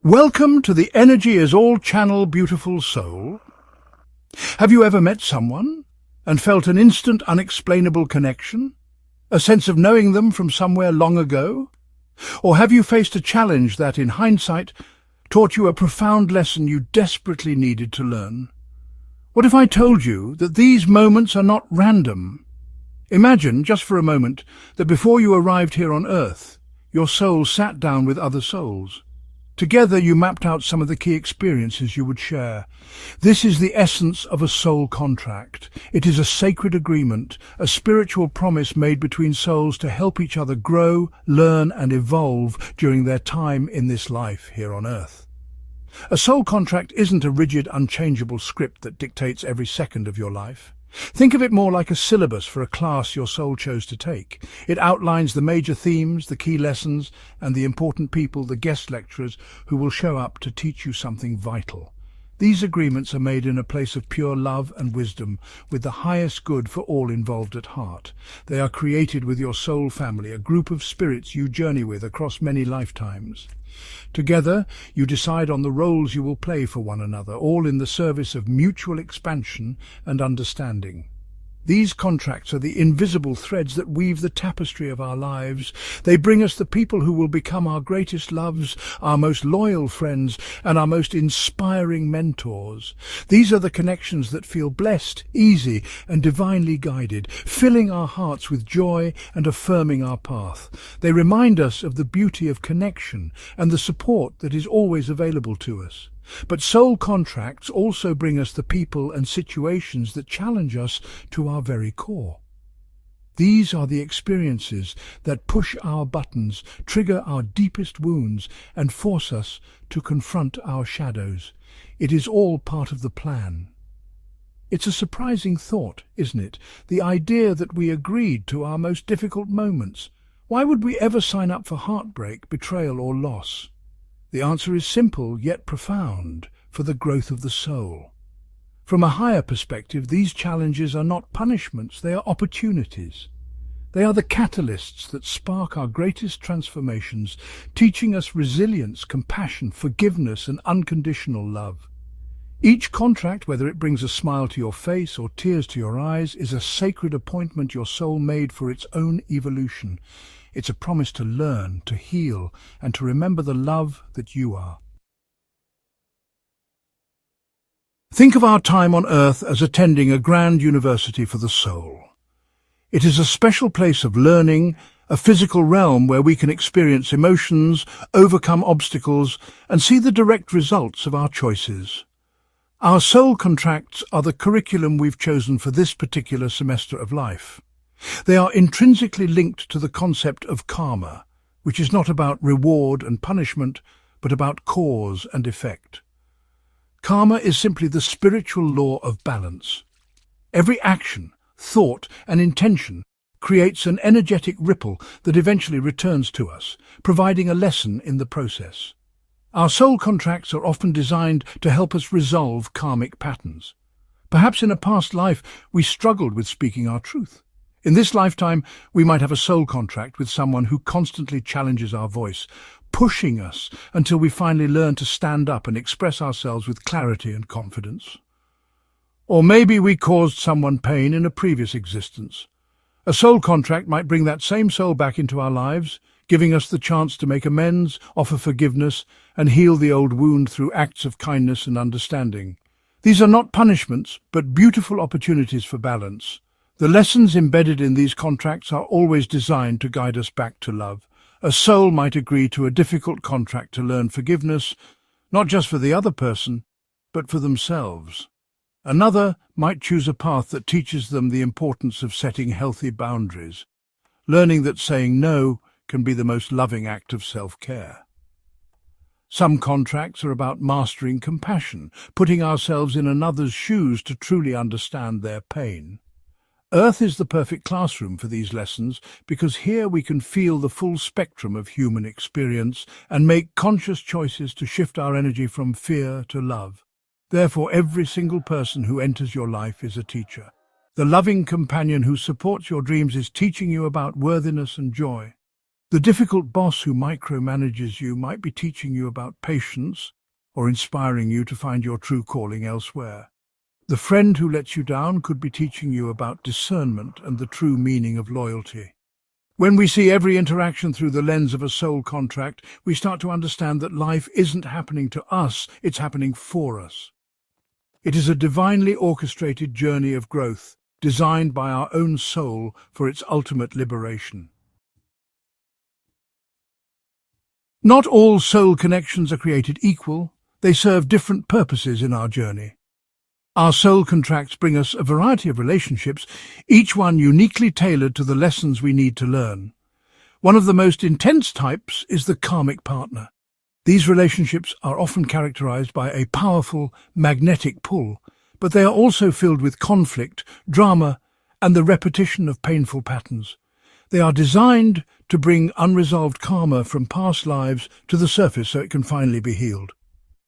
Welcome to the Energy is All channel, beautiful soul. Have you ever met someone and felt an instant unexplainable connection? A sense of knowing them from somewhere long ago? Or have you faced a challenge that, in hindsight, taught you a profound lesson you desperately needed to learn? What if I told you that these moments are not random? Imagine, just for a moment, that before you arrived here on Earth, your soul sat down with other souls. Together you mapped out some of the key experiences you would share. This is the essence of a soul contract. It is a sacred agreement, a spiritual promise made between souls to help each other grow, learn and evolve during their time in this life here on Earth. A soul contract isn't a rigid, unchangeable script that dictates every second of your life. Think of it more like a syllabus for a class your soul chose to take. It outlines the major themes, the key lessons, and the important people, the guest lecturers, who will show up to teach you something vital. These agreements are made in a place of pure love and wisdom, with the highest good for all involved at heart. They are created with your soul family, a group of spirits you journey with across many lifetimes. Together, you decide on the roles you will play for one another, all in the service of mutual expansion and understanding. These contracts are the invisible threads that weave the tapestry of our lives. They bring us the people who will become our greatest loves, our most loyal friends, and our most inspiring mentors. These are the connections that feel blessed, easy, and divinely guided, filling our hearts with joy and affirming our path. They remind us of the beauty of connection and the support that is always available to us. But soul contracts also bring us the people and situations that challenge us to our very core. These are the experiences that push our buttons, trigger our deepest wounds, and force us to confront our shadows. It is all part of the plan. It's a surprising thought, isn't it? The idea that we agreed to our most difficult moments. Why would we ever sign up for heartbreak, betrayal, or loss? The answer is simple yet profound: for the growth of the soul. From a higher perspective, these challenges are not punishments, they are opportunities. They are the catalysts that spark our greatest transformations, teaching us resilience, compassion, forgiveness, and unconditional love. Each contract, whether it brings a smile to your face or tears to your eyes, is a sacred appointment your soul made for its own evolution. It's a promise to learn, to heal, and to remember the love that you are. Think of our time on Earth as attending a grand university for the soul. It is a special place of learning, a physical realm where we can experience emotions, overcome obstacles, and see the direct results of our choices. Our soul contracts are the curriculum we've chosen for this particular semester of life. They are intrinsically linked to the concept of karma, which is not about reward and punishment, but about cause and effect. Karma is simply the spiritual law of balance. Every action, thought, and intention creates an energetic ripple that eventually returns to us, providing a lesson in the process. Our soul contracts are often designed to help us resolve karmic patterns. Perhaps in a past life we struggled with speaking our truth. In this lifetime, we might have a soul contract with someone who constantly challenges our voice, pushing us until we finally learn to stand up and express ourselves with clarity and confidence. Or maybe we caused someone pain in a previous existence. A soul contract might bring that same soul back into our lives, giving us the chance to make amends, offer forgiveness, and heal the old wound through acts of kindness and understanding. These are not punishments, but beautiful opportunities for balance. The lessons embedded in these contracts are always designed to guide us back to love. A soul might agree to a difficult contract to learn forgiveness, not just for the other person, but for themselves. Another might choose a path that teaches them the importance of setting healthy boundaries, learning that saying no can be the most loving act of self-care. Some contracts are about mastering compassion, putting ourselves in another's shoes to truly understand their pain. Earth is the perfect classroom for these lessons because here we can feel the full spectrum of human experience and make conscious choices to shift our energy from fear to love. Therefore, every single person who enters your life is a teacher. The loving companion who supports your dreams is teaching you about worthiness and joy. The difficult boss who micromanages you might be teaching you about patience or inspiring you to find your true calling elsewhere. The friend who lets you down could be teaching you about discernment and the true meaning of loyalty. When we see every interaction through the lens of a soul contract, we start to understand that life isn't happening to us, it's happening for us. It is a divinely orchestrated journey of growth, designed by our own soul for its ultimate liberation. Not all soul connections are created equal. They serve different purposes in our journey. Our soul contracts bring us a variety of relationships, each one uniquely tailored to the lessons we need to learn. One of the most intense types is the karmic partner. These relationships are often characterized by a powerful magnetic pull, but they are also filled with conflict, drama, and the repetition of painful patterns. They are designed to bring unresolved karma from past lives to the surface so it can finally be healed.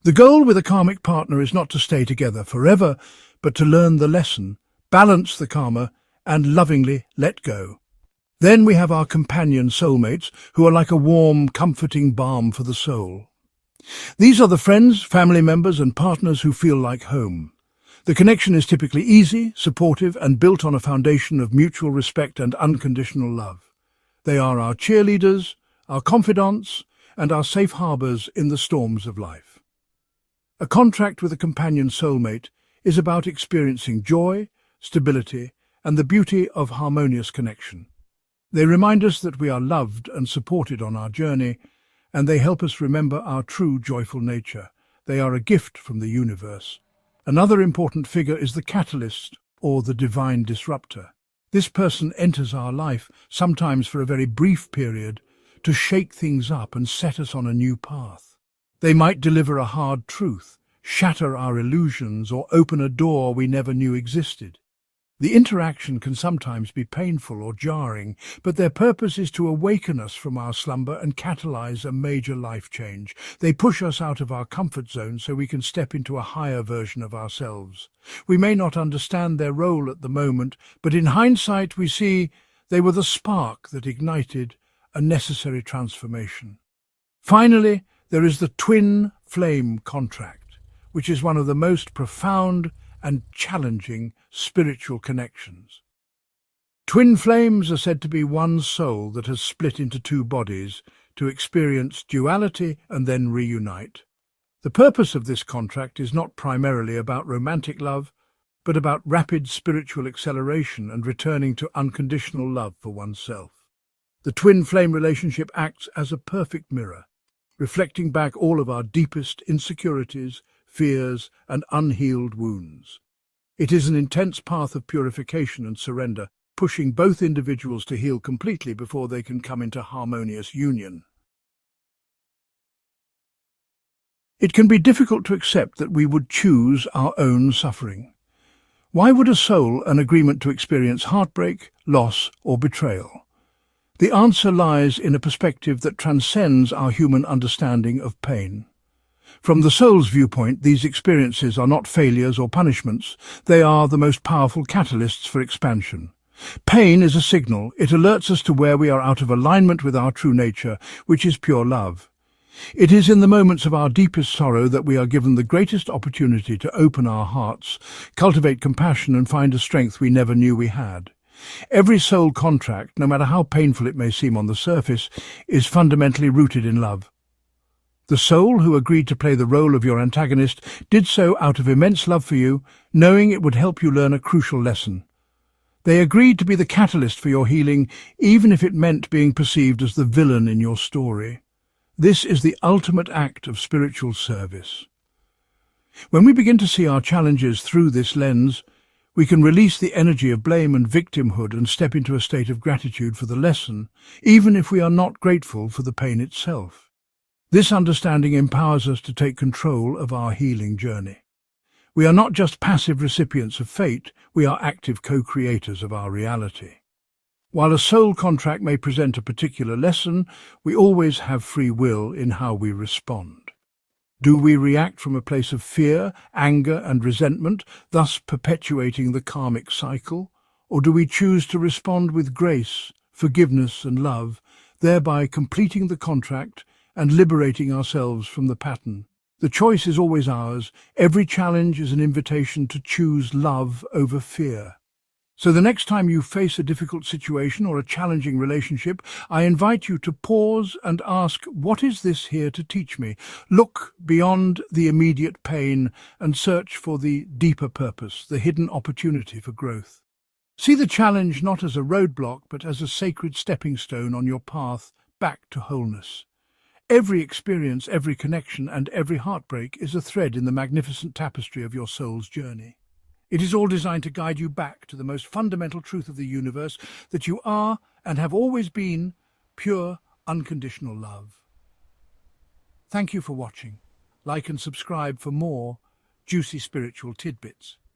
The goal with a karmic partner is not to stay together forever, but to learn the lesson, balance the karma, and lovingly let go. Then we have our companion soulmates, who are like a warm, comforting balm for the soul. These are the friends, family members, and partners who feel like home. The connection is typically easy, supportive, and built on a foundation of mutual respect and unconditional love. They are our cheerleaders, our confidants, and our safe harbors in the storms of life. A contract with a companion soulmate is about experiencing joy, stability, and the beauty of harmonious connection. They remind us that we are loved and supported on our journey, and they help us remember our true joyful nature. They are a gift from the universe. Another important figure is the catalyst, or the divine disruptor. This person enters our life, sometimes for a very brief period, to shake things up and set us on a new path. They might deliver a hard truth, shatter our illusions, or open a door we never knew existed. The interaction can sometimes be painful or jarring, but their purpose is to awaken us from our slumber and catalyze a major life change. They push us out of our comfort zone so we can step into a higher version of ourselves. We may not understand their role at the moment, but in hindsight we see they were the spark that ignited a necessary transformation. Finally, there is the twin flame contract, which is one of the most profound and challenging spiritual connections. Twin flames are said to be one soul that has split into two bodies to experience duality and then reunite. The purpose of this contract is not primarily about romantic love, but about rapid spiritual acceleration and returning to unconditional love for oneself. The twin flame relationship acts as a perfect mirror, reflecting back all of our deepest insecurities, fears, and unhealed wounds. It is an intense path of purification and surrender, pushing both individuals to heal completely before they can come into harmonious union. It can be difficult to accept that we would choose our own suffering. Why would a soul an agreement to experience heartbreak, loss, or betrayal? The answer lies in a perspective that transcends our human understanding of pain. From the soul's viewpoint, these experiences are not failures or punishments. They are the most powerful catalysts for expansion. Pain is a signal. It alerts us to where we are out of alignment with our true nature, which is pure love. It is in the moments of our deepest sorrow that we are given the greatest opportunity to open our hearts, cultivate compassion, and find a strength we never knew we had. Every soul contract, no matter how painful it may seem on the surface, is fundamentally rooted in love. The soul who agreed to play the role of your antagonist did so out of immense love for you, knowing it would help you learn a crucial lesson. They agreed to be the catalyst for your healing, even if it meant being perceived as the villain in your story. This is the ultimate act of spiritual service. When we begin to see our challenges through this lens, we can release the energy of blame and victimhood and step into a state of gratitude for the lesson, even if we are not grateful for the pain itself. This understanding empowers us to take control of our healing journey. We are not just passive recipients of fate, we are active co-creators of our reality. While a soul contract may present a particular lesson, we always have free will in how we respond. Do we react from a place of fear, anger, and resentment, thus perpetuating the karmic cycle? Or do we choose to respond with grace, forgiveness, and love, thereby completing the contract and liberating ourselves from the pattern. The choice is always ours. Every challenge is an invitation to choose love over fear. So the next time you face a difficult situation or a challenging relationship, I invite you to pause and ask, what is this here to teach me? Look beyond the immediate pain and search for the deeper purpose, the hidden opportunity for growth. See the challenge not as a roadblock, but as a sacred stepping stone on your path back to wholeness. Every experience, every connection, and every heartbreak is a thread in the magnificent tapestry of your soul's journey. It is all designed to guide you back to the most fundamental truth of the universe, that you are and have always been pure, unconditional love. Thank you for watching. Like and subscribe for more juicy spiritual tidbits.